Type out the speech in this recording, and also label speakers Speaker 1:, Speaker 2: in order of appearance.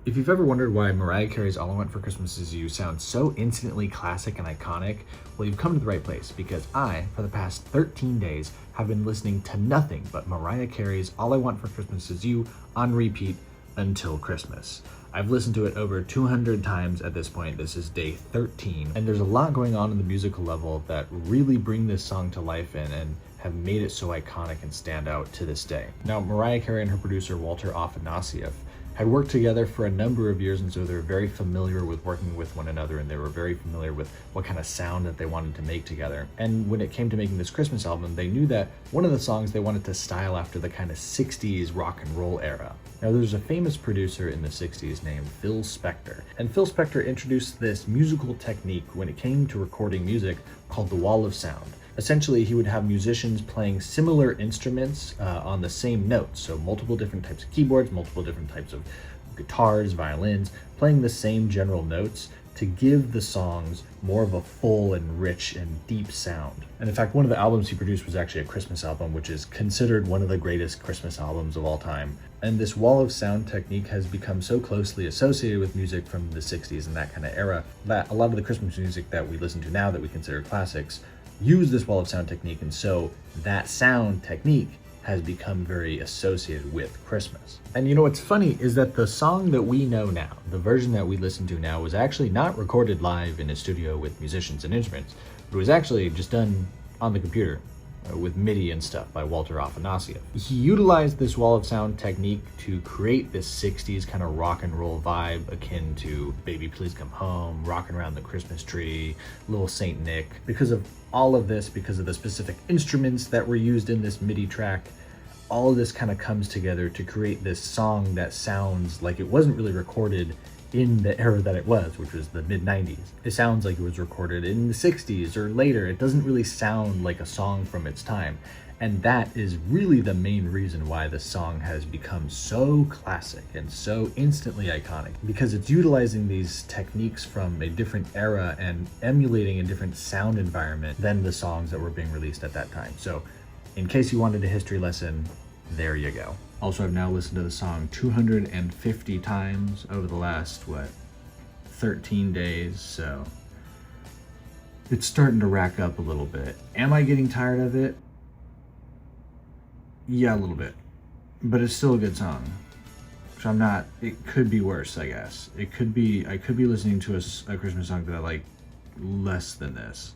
Speaker 1: If you've ever wondered why Mariah Carey's All I Want for Christmas Is You sounds so instantly classic and iconic, well, you've come to the right place, because I, for the past 13 days, have been listening to nothing but Mariah Carey's All I Want for Christmas Is You on repeat until Christmas. I've listened to it over 200 times at this point. This is day 13, and there's a lot going on in the musical level that really bring this song to life and have made it so iconic and stand out to this day. Now, Mariah Carey and her producer Walter Afanasieff had worked together for a number of years, and so they're very familiar with working with one another, and they were very familiar with what kind of sound that they wanted to make together. And when it came to making this Christmas album, they knew that one of the songs they wanted to style after the kind of 60s rock and roll era. Now, there's a famous producer in the 60s named Phil Spector, and Phil Spector introduced this musical technique when it came to recording music called the wall of sound. Essentially, he would have musicians playing similar instruments on the same notes, so multiple different types of keyboards, multiple different types of guitars, violins, playing the same general notes to give the songs more of a full and rich and deep sound. And in fact, one of the albums he produced was actually a Christmas album, which is considered one of the greatest Christmas albums of all time. And this wall of sound technique has become so closely associated with music from the 60s and that kind of era that a lot of the Christmas music that we listen to now that we consider classics use this wall of sound technique, and so that sound technique has become very associated with Christmas. And you know what's funny is that the song that we know now, the version that we listen to now, was actually not recorded live in a studio with musicians and instruments. It was actually just done on the computer with MIDI and stuff by Walter Afanasieff. He utilized this wall of sound technique to create this 60s kind of rock and roll vibe akin to Baby Please Come Home, Rockin' Around the Christmas Tree, Little Saint Nick. Because of all of this, because of the specific instruments that were used in this MIDI track, all of this kind of comes together to create this song that sounds like it wasn't really recorded in the era that it was, which was the mid-90s. It sounds like it was recorded in the 60s or later. It doesn't really sound like a song from its time. And that is really the main reason why the song has become so classic and so instantly iconic, because it's utilizing these techniques from a different era and emulating a different sound environment than the songs that were being released at that time. So in case you wanted a history lesson, there you go. Also, I've now listened to the song 250 times over the last, 13 days, so it's starting to rack up a little bit. Am I getting tired of it? Yeah, a little bit. But it's still a good song. So I'm not, it could be worse, I guess. I could be listening to a Christmas song that I like less than this.